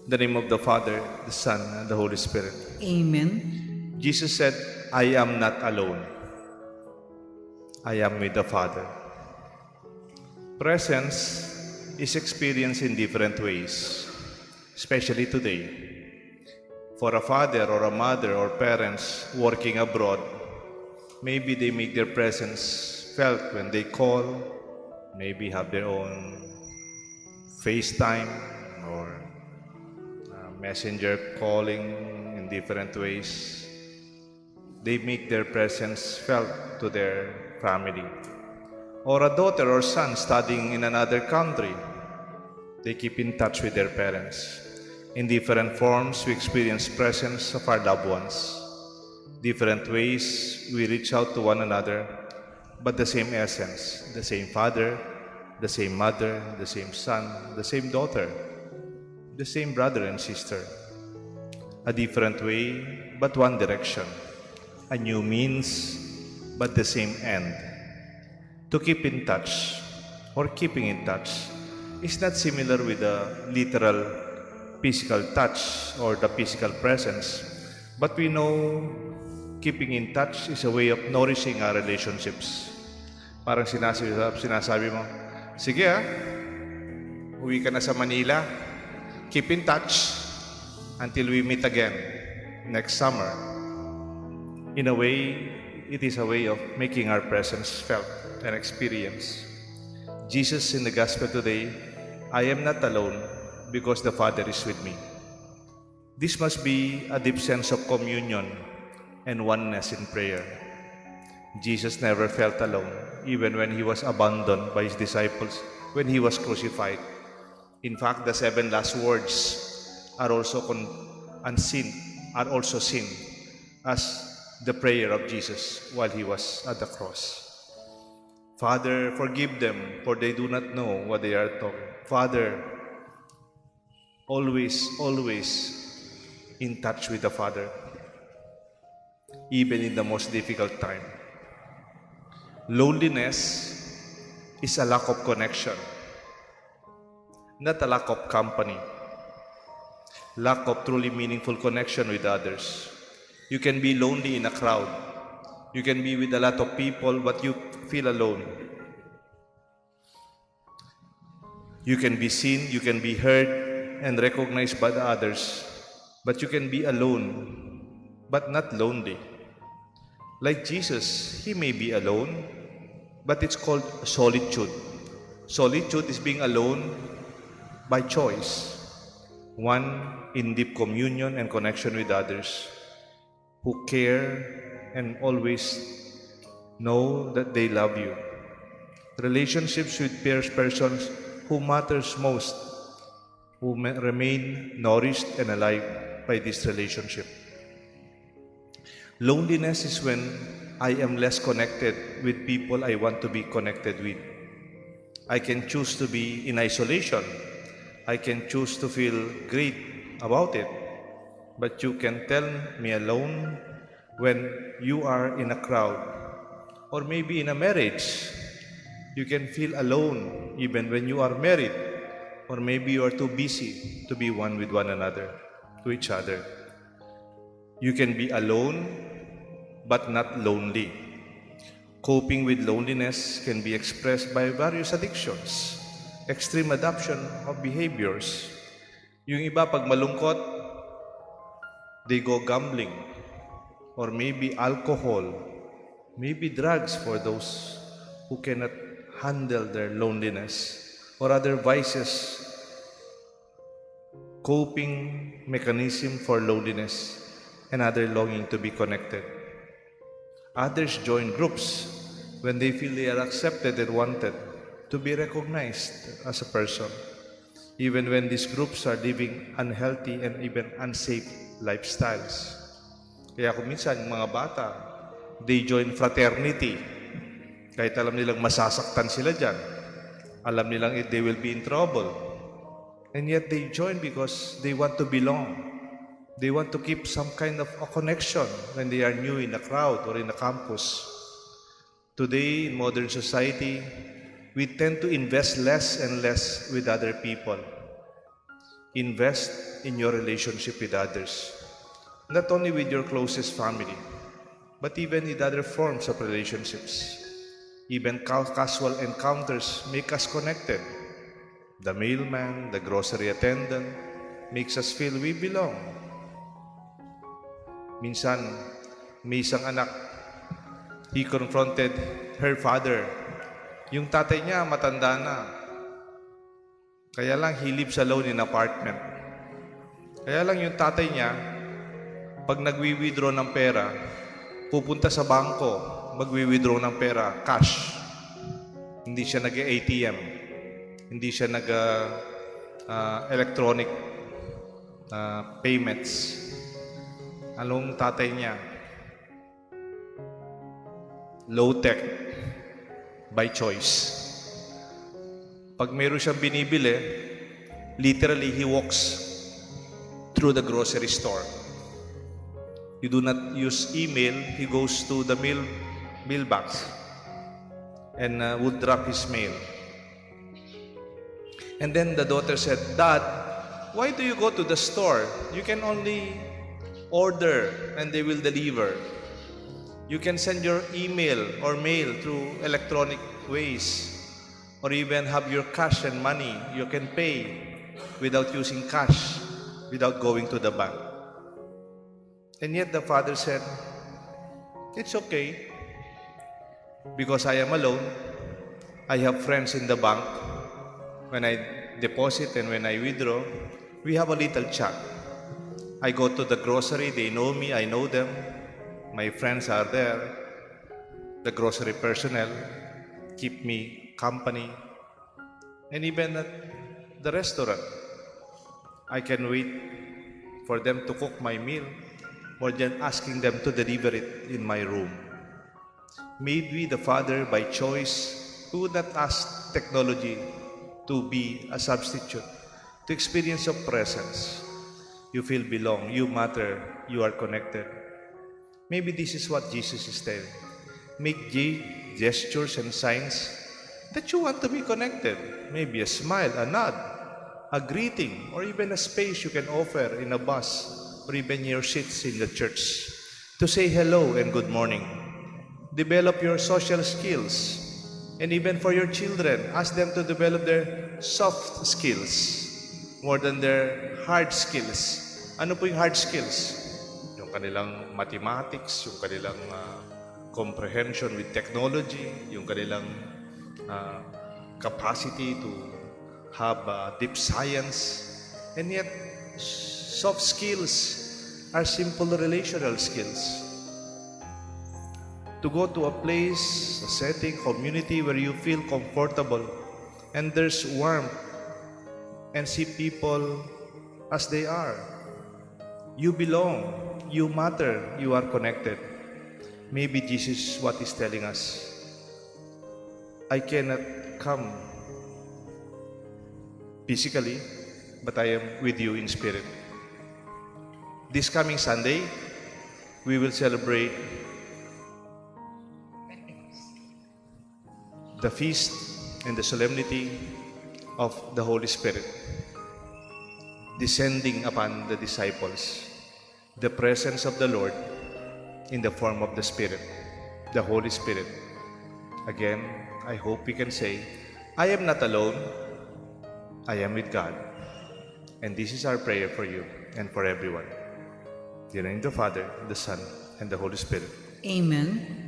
In the name of the Father, the Son, and the Holy Spirit. Amen. Jesus said, I am not alone. I am with the Father. Presence is experienced in different ways, especially today. For a father or a mother or parents working abroad, maybe they make their presence felt when they call, maybe have their own FaceTime or messenger calling in different ways. They make their presence felt to their family. Or a daughter or son studying in another country, they keep in touch with their parents. In different forms, we experience presence of our loved ones. Different ways, we reach out to one another, but the same essence, the same father, the same mother, the same son, the same daughter, the same brother and sister. A different way, but one direction. A new means, but the same end. To keep in touch, or keeping in touch, is not similar with the literal physical touch or the physical presence, but we know keeping in touch is a way of nourishing our relationships. Parang sinasabi mo, sige uwi ka na sa Manila, keep in touch until we meet again next summer. In a way, it is a way of making our presence felt and experienced. Jesus in the Gospel today, I am not alone because the Father is with me. This must be a deep sense of communion and oneness in prayer. Jesus never felt alone, even when he was abandoned by his disciples, when he was crucified. In fact, the 7 last words are also seen as the prayer of Jesus while he was at the cross. Father, forgive them, for they do not know what they are doing. Father, always in touch with the Father, even in the most difficult time. Loneliness is a lack of connection, not a lack of company. Lack of truly meaningful connection with others. You can be lonely in a crowd. You can be with a lot of people, but you feel alone. You can be seen, you can be heard, and recognized by the others, but you can be alone, but not lonely. Like Jesus, he may be alone, but it's called solitude. Solitude is being alone by choice. One in deep communion and connection with others who care and always know that they love you. Relationships with persons who matters most, who remain nourished and alive by this relationship. Loneliness is when I am less connected with people I want to be connected with. I can choose to be in isolation. I can choose to feel great about it. But you can tell me alone when you are in a crowd or maybe in a marriage. You can feel alone even when you are married, or maybe you are too busy to be one with one another, to each other. You can be alone but not lonely. Coping with loneliness can be expressed by various addictions, extreme adoption of behaviors. Yung iba pag malungkot, they go gambling, or maybe alcohol, maybe drugs for those who cannot handle their loneliness, or other vices, coping mechanism for loneliness, and other longing to be connected. Others join groups when they feel they are accepted and wanted to be recognized as a person, even when these groups are living unhealthy and even unsafe lifestyles. Kaya kung minsan yung mga bata, they join fraternity. Kahit alam nilang masasaktan sila dyan. Alam nilang they will be in trouble. And yet they join because they want to belong. They want to keep some kind of a connection when they are new in a crowd or in a campus. Today, in modern society, we tend to invest less and less with other people. Invest in your relationship with others, not only with your closest family, but even with other forms of relationships. Even casual encounters make us connected. The mailman, the grocery attendant, makes us feel we belong. Minsan, may isang anak, he confronted her father. Yung tatay niya, matanda na. Kaya lang, he lives alone in apartment. Kaya lang yung tatay niya, pag nagwi-withdraw ng pera, pupunta sa bangko, magwi-withdraw ng pera, cash. Hindi siya nag-ATM. Hindi siya nag-electronic payments. Anong tatay niya? Low-tech by choice. Pag mayroon siyang binibili, literally he walks through the grocery store. You do not use email, he goes to the mailbox and would drop his mail. And then the daughter said, "Dad, why do you go to the store? You can only order and they will deliver. You can send your email or mail through electronic ways, or even have your cash and money. You can pay without using cash, without going to the bank." And yet the father said, "It's okay, because I am alone. I have friends in the bank. When I deposit and when I withdraw, we have a little chat. I go to the grocery, they know me, I know them. My friends are there. The grocery personnel keep me company. And even at the restaurant, I can wait for them to cook my meal more than asking them to deliver it in my room." Maybe the father, by choice, who would not ask technology to be a substitute to experience of presence. You feel belong, you matter, you are connected. Maybe this is what Jesus is telling. Make gestures and signs that you want to be connected. Maybe a smile, a nod, a greeting, or even a space you can offer in a bus or even your seats in the church to say hello and good morning. Develop your social skills. And even for your children, ask them to develop their soft skills more than their hard skills. Ano po yung hard skills? Yung kanilang mathematics, yung kanilang comprehension with technology, yung kanilang capacity to have deep science. And yet, soft skills are simple relational skills. To go to a place, a setting, community where you feel comfortable and there's warmth, and see people as they are. You belong, you matter, you are connected. Maybe Jesus is what is telling us. I cannot come physically, but I am with you in spirit. This coming Sunday, we will celebrate the feast and the solemnity of the Holy Spirit descending upon the disciples, the presence of the Lord in the form of the Spirit, the Holy Spirit. Again, I hope we can say, I am not alone, I am with God. And this is our prayer for you and for everyone. In the name of the Father, the Son, and the Holy Spirit. Amen.